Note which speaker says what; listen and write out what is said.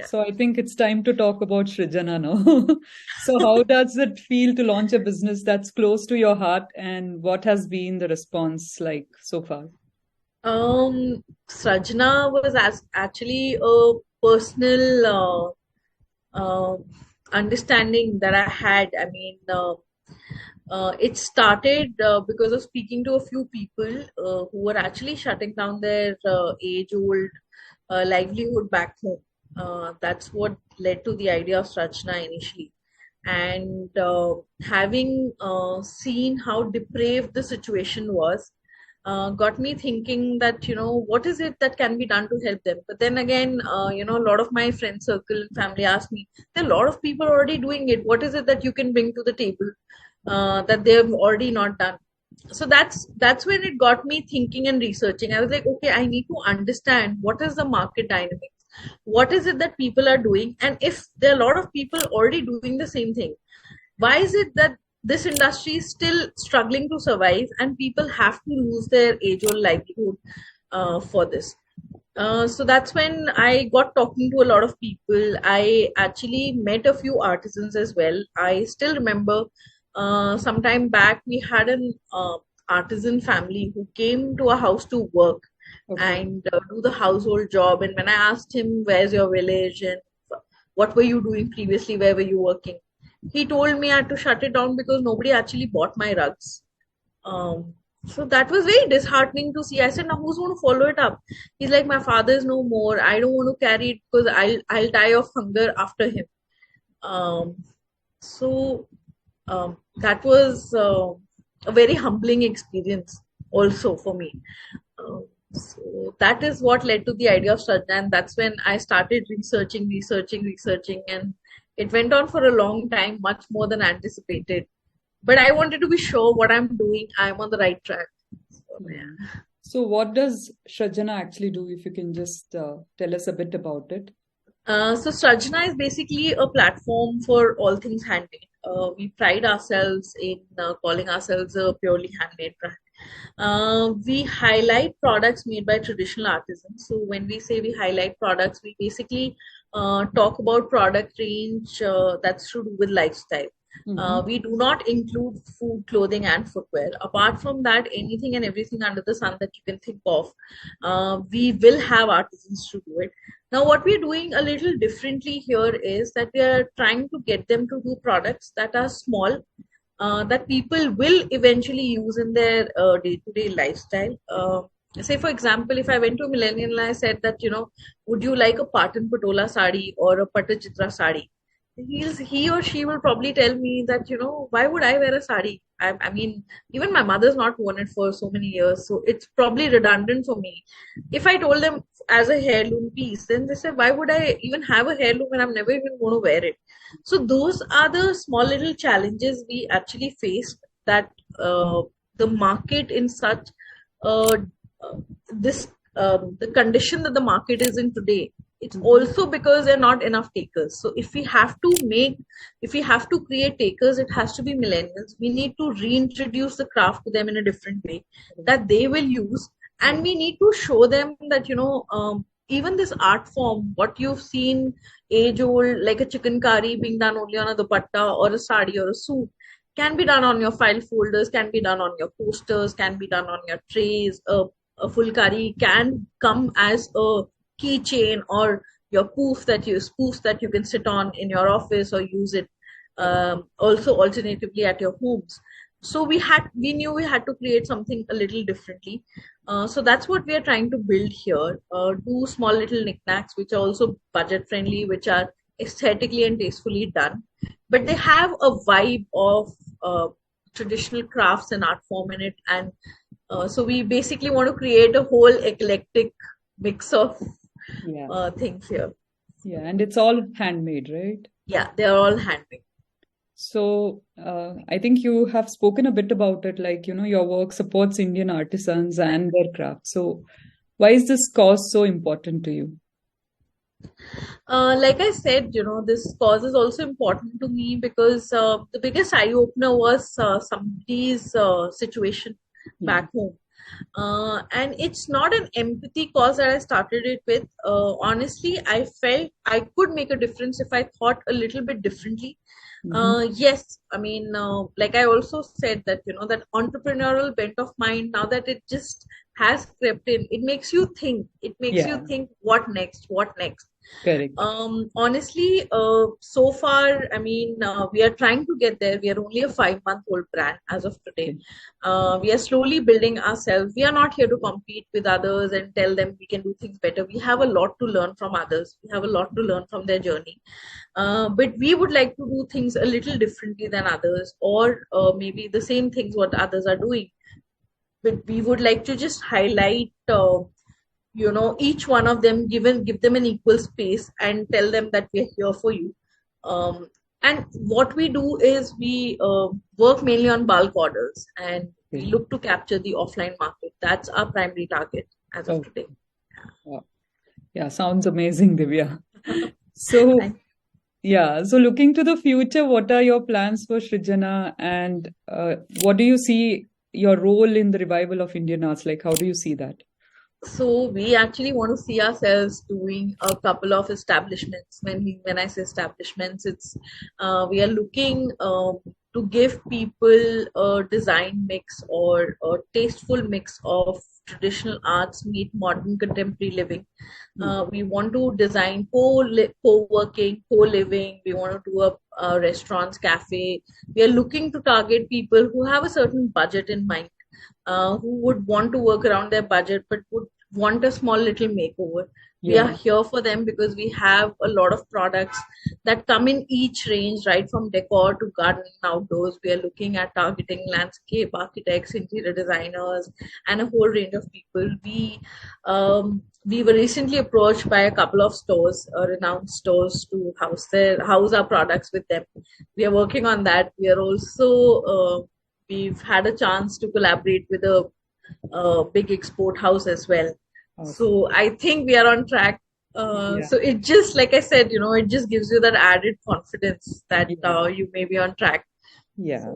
Speaker 1: So I think it's time to talk about Srjana now. So how does it feel to launch a business that's close to your heart, and what has been the response like so far?
Speaker 2: Srjana was actually a personal uh, understanding that I had. It started because of speaking to a few people who were actually shutting down their age-old livelihood back home. That's what led to the idea of Srajna initially. And having seen how depraved the situation was, got me thinking that, what is it that can be done to help them? But then again, a lot of my friend circle and family asked me, there are a lot of people already doing it. What is it that you can bring to the table that they have already not done? So that's when it got me thinking and researching. I was like, okay, I need to understand what is the market dynamics, what is it that people are doing, and if there are a lot of people already doing the same thing, why is it that this industry is still struggling to survive and people have to lose their age old livelihood for this? So that's when I got talking to a lot of people. I actually met a few artisans as well. I still remember some time back we had an artisan family who came to our house to work
Speaker 1: Okay.
Speaker 2: and do the household job. And when I asked him, "Where's your village and what were you doing previously? Where were you working?" He told me I had to shut it down because nobody actually bought my rugs. So that was very disheartening to see. I said, now who's going to follow it up? He's like, my father is no more. I don't want to carry it because I'll die of hunger after him. Um, so that was a very humbling experience also for me. So that is what led to the idea of Shraddha, and that's when I started researching, and it went on for a long time, much more than anticipated. But I wanted to be sure what I'm doing, I'm on the right track. So,
Speaker 1: Yeah.
Speaker 2: yeah.
Speaker 1: So what does Srjana actually do? If you can just tell us a bit about it.
Speaker 2: So Srajna is basically a platform for all things handmade. We pride ourselves in calling ourselves a purely handmade brand. We highlight products made by traditional artisans. So when we say we highlight products, we basically talk about product range that's to do with lifestyle.
Speaker 1: Mm-hmm.
Speaker 2: We do not include food, clothing, and footwear. Apart from that, anything and everything under the sun that you can think of, we will have artisans to do it. Now, what we're doing a little differently here is that we are trying to get them to do products that are small, that people will eventually use in their day-to-day lifestyle. Say, for example, if I went to a millennial and I said that, would you like a Patan Patola sari or a Pattachitra sari? He or she will probably tell me that, why would I wear a sari? I mean, even my mother's not worn it for so many years, so it's probably redundant for me. If I told them as a heirloom piece, then they say, why would I even have a heirloom when I'm never even going to wear it? So those are the small little challenges we actually face, that the market in such uh, this the condition that the market is in today, it's
Speaker 1: Mm-hmm.
Speaker 2: also because there are not enough takers. So if we have to create takers, it has to be millennials. We need to reintroduce the craft to them in a different way that they will use,
Speaker 1: Yeah.
Speaker 2: and we need to show them that, even this art form, what you've seen age old, like a chicken curry being done only on a dupatta or a sari or a suit, can be done on your file folders, can be done on your posters, can be done on your trays. A fulkari can come as a keychain or your spoofs that you can sit on in your office or use it also alternatively at your homes. So we knew we had to create something a little differently. So that's what we are trying to build here. Do small little knickknacks which are also budget friendly, which are aesthetically and tastefully done, but they have a vibe of traditional crafts and art form in it. And so we basically want to create a whole eclectic mix of
Speaker 1: Yeah.
Speaker 2: things here.
Speaker 1: Yeah. And it's all handmade, right?
Speaker 2: Yeah, they're all handmade.
Speaker 1: So I think you have spoken a bit about it, like, your work supports Indian artisans and their craft. So why is this cause so important to you?
Speaker 2: Like I said, this cause is also important to me because the biggest eye opener was somebody's situation
Speaker 1: Yeah.
Speaker 2: back home. And it's not an empathy cause that I started it with. Honestly, I felt I could make a difference if I thought a little bit differently.
Speaker 1: Hmm.
Speaker 2: Yes, I mean, like I also said that, that entrepreneurial bent of mind, now that it just has crept in, it makes you think. It makes you
Speaker 1: Yeah,
Speaker 2: think, what next? What next?
Speaker 1: correct.
Speaker 2: Honestly, so far, I mean, we are trying to get there. We are only a 5-month-old brand as of today.
Speaker 1: Okay.
Speaker 2: We are slowly building ourselves. We are not here to compete with others and tell them we can do things better. We have a lot to learn from others. We have a lot to learn from their journey. But we would like to do things a little differently than others, or maybe the same things what others are doing. But we would like to just highlight each one of them, give them an equal space and tell them that we're here for you. And what we do is we work mainly on bulk orders, and we
Speaker 1: Okay.
Speaker 2: look to capture the offline market. That's our primary target as of
Speaker 1: Oh,
Speaker 2: today.
Speaker 1: wow. Yeah, sounds amazing, Divya. So,
Speaker 2: Thank
Speaker 1: yeah, so looking to the future, what are your plans for Srjana, and what do you see your role in the revival of Indian arts? Like, how do you see that?
Speaker 2: So we actually want to see ourselves doing a couple of establishments. When I say establishments, it's we are looking to give people a design mix or a tasteful mix of traditional arts meet modern contemporary living.
Speaker 1: Hmm.
Speaker 2: We want to design co-working, co-living. We want to do a restaurants, cafe. We are looking to target people who have a certain budget in mind, who would want to work around their budget but would want a small little makeover. We are
Speaker 1: Yeah.
Speaker 2: here for them because we have a lot of products that come in each range, right from decor to gardening outdoors. We are looking at targeting landscape architects, interior designers, and a whole range of people. We were recently approached by a couple of stores, renowned stores, to house our products with them. We are working on that. We are also we've had a chance to collaborate with a big export house as well.
Speaker 1: Awesome.
Speaker 2: So I think we are on track.
Speaker 1: Yeah.
Speaker 2: So it just, like I said, it just gives you that added confidence that
Speaker 1: Yeah.
Speaker 2: you may be on track. So
Speaker 1: Yeah.